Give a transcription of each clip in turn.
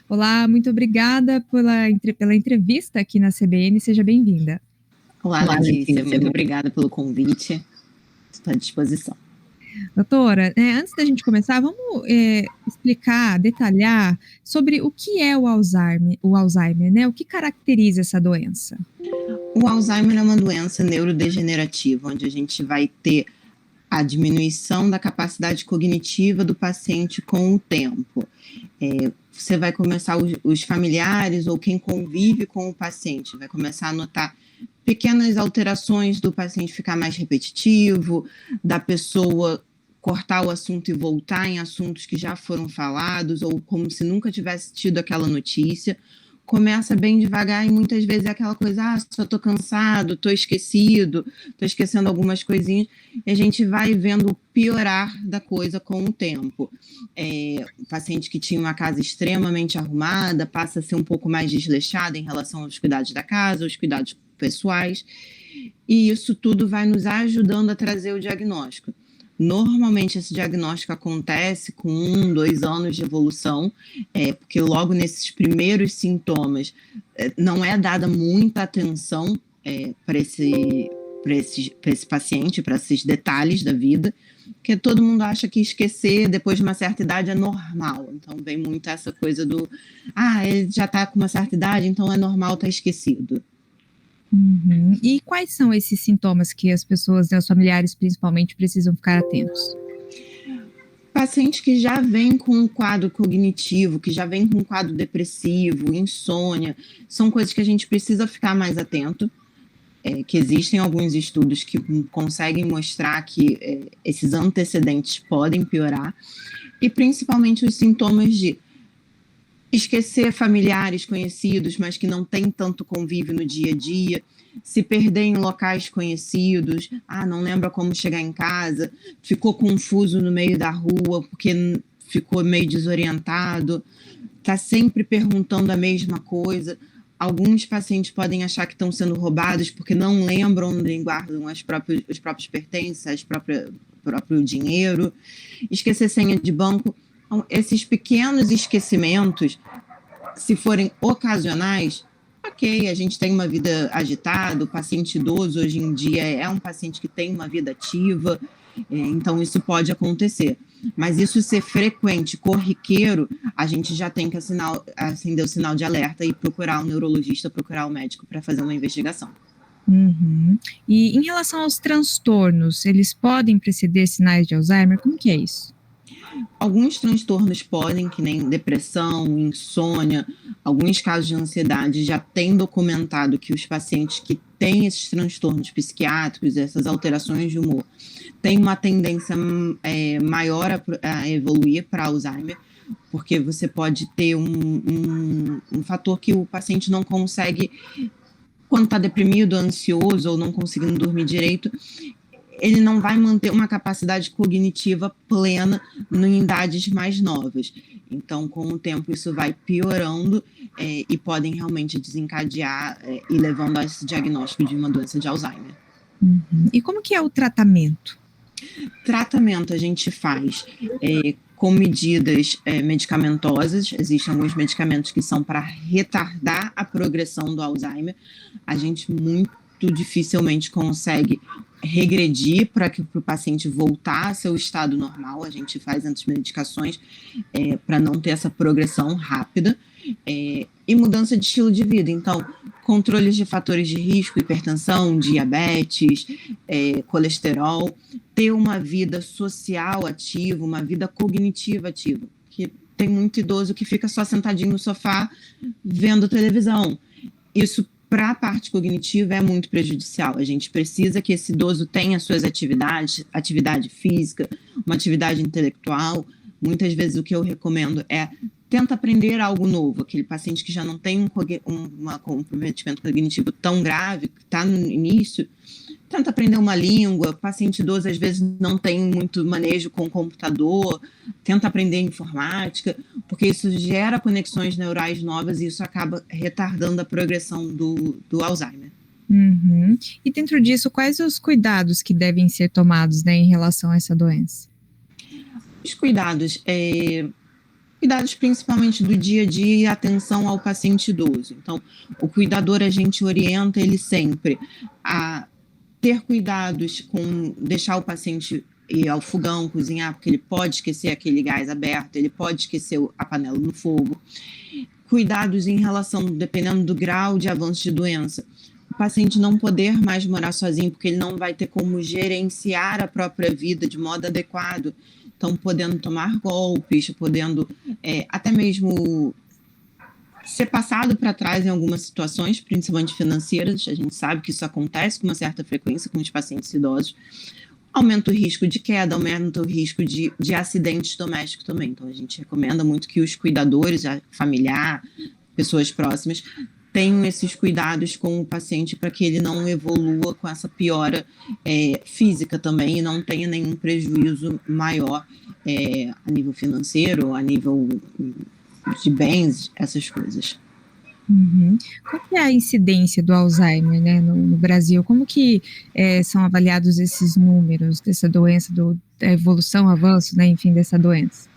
Olá, muito obrigada pela entrevista aqui na CBN, seja bem-vinda. Olá, Letícia, muito obrigada pelo convite, estou à disposição. Doutora, antes da gente começar, vamos explicar, detalhar sobre o que é o Alzheimer, né? O que caracteriza essa doença? O Alzheimer é uma doença neurodegenerativa, onde a gente vai ter a diminuição da capacidade cognitiva do paciente com o tempo. Você vai começar, os familiares ou quem convive com o paciente, vai começar a notar pequenas alterações do paciente ficar mais repetitivo, da pessoa cortar o assunto e voltar em assuntos que já foram falados, ou como se nunca tivesse tido aquela notícia. Começa bem devagar e muitas vezes é aquela coisa, só tô cansado, tô esquecido, tô esquecendo algumas coisinhas, e a gente vai vendo piorar da coisa com o tempo. O paciente que tinha uma casa extremamente arrumada passa a ser um pouco mais desleixado em relação aos cuidados da casa, aos cuidados pessoais, e isso tudo vai nos ajudando a trazer o diagnóstico. Normalmente esse diagnóstico acontece com 1, 2 anos de evolução, porque logo nesses primeiros sintomas não é dada muita atenção para esse paciente, para esses detalhes da vida, porque todo mundo acha que esquecer depois de uma certa idade é normal. Então vem muito essa coisa do, ele já está com uma certa idade, então é normal estar esquecido. Uhum. E quais são esses sintomas que as pessoas, os familiares principalmente, precisam ficar atentos? Paciente que já vem com um quadro cognitivo, que já vem com um quadro depressivo, insônia, são coisas que a gente precisa ficar mais atento, que existem alguns estudos que conseguem mostrar que esses antecedentes podem piorar, e principalmente os sintomas de esquecer familiares conhecidos, mas que não tem tanto convívio no dia a dia, se perder em locais conhecidos, não lembra como chegar em casa, ficou confuso no meio da rua porque ficou meio desorientado, está sempre perguntando a mesma coisa. Alguns pacientes podem achar que estão sendo roubados porque não lembram onde guardam os próprios pertences, próprio dinheiro, esquecer senha de banco. Então, esses pequenos esquecimentos, se forem ocasionais, ok, a gente tem uma vida agitada, o paciente idoso hoje em dia é um paciente que tem uma vida ativa, então isso pode acontecer. Mas isso ser frequente, corriqueiro, a gente já tem que acender o sinal de alerta e procurar um neurologista, procurar um médico para fazer uma investigação. Uhum. E em relação aos transtornos, eles podem preceder sinais de Alzheimer? Como que é isso? Alguns transtornos podem, que nem depressão, insônia, alguns casos de ansiedade já têm documentado que os pacientes que têm esses transtornos psiquiátricos, essas alterações de humor, têm uma tendência maior a evoluir para Alzheimer, porque você pode ter um fator que o paciente não consegue, quando está deprimido, ansioso ou não conseguindo dormir direito, ele não vai manter uma capacidade cognitiva plena em idades mais novas. Então, com o tempo, isso vai piorando e podem realmente desencadear e levando a esse diagnóstico de uma doença de Alzheimer. Uhum. E como que é o tratamento? Tratamento a gente faz com medidas medicamentosas. Existem alguns medicamentos que são para retardar a progressão do Alzheimer. A gente muito dificilmente consegue regredir para o paciente voltar ao seu estado normal. A gente faz antimedicações para não ter essa progressão rápida. E mudança de estilo de vida. Então, controles de fatores de risco, hipertensão, diabetes, colesterol, ter uma vida social ativa, uma vida cognitiva ativa, que tem muito idoso que fica só sentadinho no sofá vendo televisão. Isso, para a parte cognitiva, é muito prejudicial. A gente precisa que esse idoso tenha suas atividades, atividade física, uma atividade intelectual. Muitas vezes o que eu recomendo tenta aprender algo novo. Aquele paciente que já não tem um comprometimento cognitivo tão grave, que está no início, tenta aprender uma língua. O paciente idoso, às vezes, não tem muito manejo com o computador, tenta aprender informática, porque isso gera conexões neurais novas e isso acaba retardando a progressão do Alzheimer. Uhum. E dentro disso, quais os cuidados que devem ser tomados, em relação a essa doença? Os cuidados Cuidados principalmente do dia a dia e atenção ao paciente idoso. Então, o cuidador, a gente orienta ele sempre a ter cuidados com deixar o paciente ir ao fogão, cozinhar, porque ele pode esquecer aquele gás aberto, ele pode esquecer a panela no fogo. Cuidados em relação, dependendo do grau de avanço de doença, o paciente não poder mais morar sozinho, porque ele não vai ter como gerenciar a própria vida de modo adequado. Então, podendo tomar golpes, podendo até mesmo ser passado para trás em algumas situações, principalmente financeiras. A gente sabe que isso acontece com uma certa frequência com os pacientes idosos. Aumenta o risco de queda, aumenta o risco de acidentes domésticos também. Então, a gente recomenda muito que os cuidadores, a familiar, pessoas próximas, tenham esses cuidados com o paciente para que ele não evolua com essa piora física também e não tenha nenhum prejuízo maior a nível financeiro, a nível de bens, essas coisas. Uhum. Qual que é a incidência do Alzheimer, né, no Brasil? Como que são avaliados esses números dessa doença, da evolução, avanço, né, enfim, dessa doença?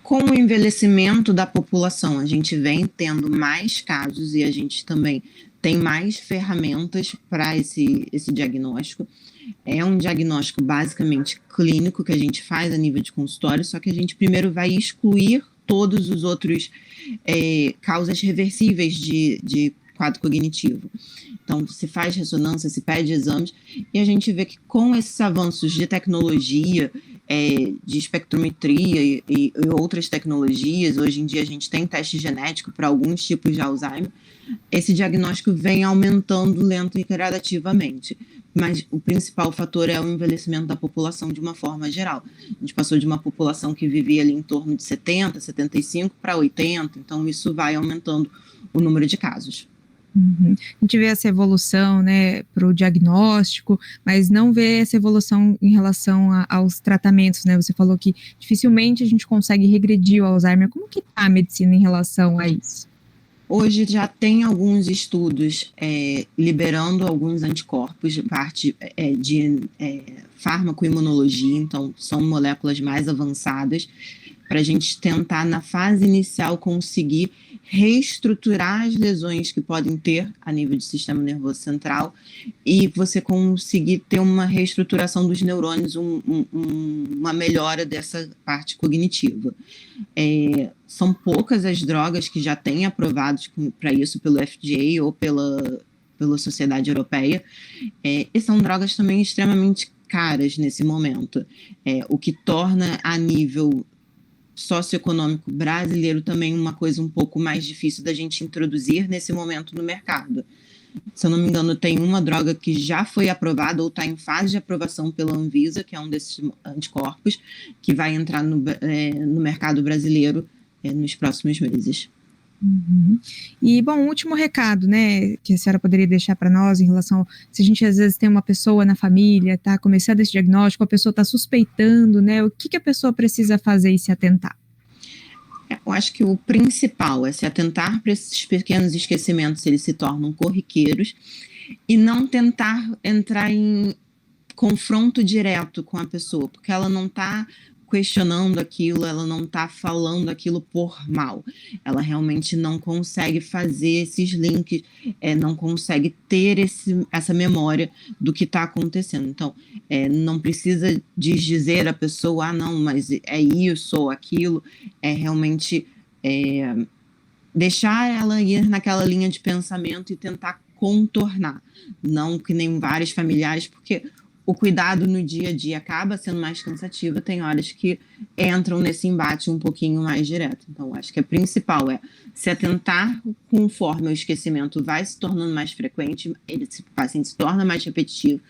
Com o envelhecimento da população, a gente vem tendo mais casos e a gente também tem mais ferramentas para esse diagnóstico. É um diagnóstico basicamente clínico que a gente faz a nível de consultório, só que a gente primeiro vai excluir todos os outros causas reversíveis de quadro cognitivo. Então, se faz ressonância, se pede exames, e a gente vê que com esses avanços de tecnologia, de espectrometria e outras tecnologias, hoje em dia a gente tem teste genético para alguns tipos de Alzheimer, esse diagnóstico vem aumentando lento e gradativamente. Mas o principal fator é o envelhecimento da população de uma forma geral. A gente passou de uma população que vivia ali em torno de 70, 75 para 80, então isso vai aumentando o número de casos. Uhum. A gente vê essa evolução, né, para o diagnóstico, mas não vê essa evolução em relação aos tratamentos, né? Você falou que dificilmente a gente consegue regredir o Alzheimer. Como que está a medicina em relação a isso? Hoje já tem alguns estudos liberando alguns anticorpos de parte de farmacoimunologia, então são moléculas mais avançadas, para a gente tentar, na fase inicial, conseguir reestruturar as lesões que podem ter a nível de sistema nervoso central e você conseguir ter uma reestruturação dos neurônios, uma melhora dessa parte cognitiva. São poucas as drogas que já têm aprovados para isso pelo FDA ou pela Sociedade Europeia, e são drogas também extremamente caras nesse momento, o que torna a nível socioeconômico brasileiro também uma coisa um pouco mais difícil da gente introduzir nesse momento no mercado. Se eu não me engano, tem uma droga que já foi aprovada ou está em fase de aprovação pela Anvisa, que é um desses anticorpos, que vai entrar no mercado brasileiro nos próximos meses. Uhum. E, bom, um último recado, né, que a senhora poderia deixar para nós em relação, se a gente às vezes tem uma pessoa na família, tá começando esse diagnóstico, a pessoa está suspeitando, né, o que a pessoa precisa fazer e se atentar? Eu acho que o principal é se atentar para esses pequenos esquecimentos, eles se tornam corriqueiros, e não tentar entrar em confronto direto com a pessoa, porque ela não está questionando aquilo, ela não está falando aquilo por mal. Ela realmente não consegue fazer esses links, não consegue ter essa memória do que está acontecendo. Então, não precisa desdizer a pessoa, ah, não, mas é isso ou aquilo. É realmente deixar ela ir naquela linha de pensamento e tentar contornar. Não que nem vários familiares, porque o cuidado no dia a dia acaba sendo mais cansativo, tem horas que entram nesse embate um pouquinho mais direto. Então, acho que a principal é se atentar conforme o esquecimento vai se tornando mais frequente, esse paciente se torna mais repetitivo,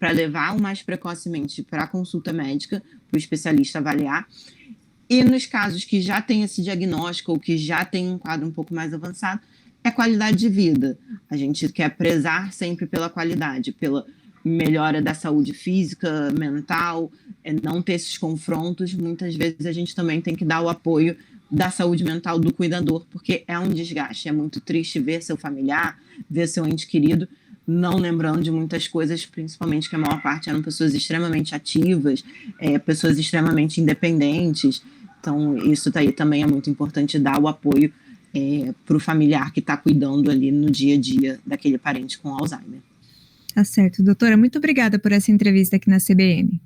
para levar o mais precocemente para a consulta médica, para o especialista avaliar. E nos casos que já tem esse diagnóstico ou que já tem um quadro um pouco mais avançado, é qualidade de vida. A gente quer prezar sempre pela qualidade, pela melhora da saúde física, mental, não ter esses confrontos. Muitas vezes a gente também tem que dar o apoio da saúde mental do cuidador, porque é um desgaste, é muito triste ver seu familiar, ver seu ente querido não lembrando de muitas coisas, principalmente que a maior parte eram pessoas extremamente ativas, pessoas extremamente independentes. Então, isso daí também é muito importante, dar o apoio para o familiar que está cuidando ali no dia a dia daquele parente com Alzheimer. Tá certo. Doutora, muito obrigada por essa entrevista aqui na CBN.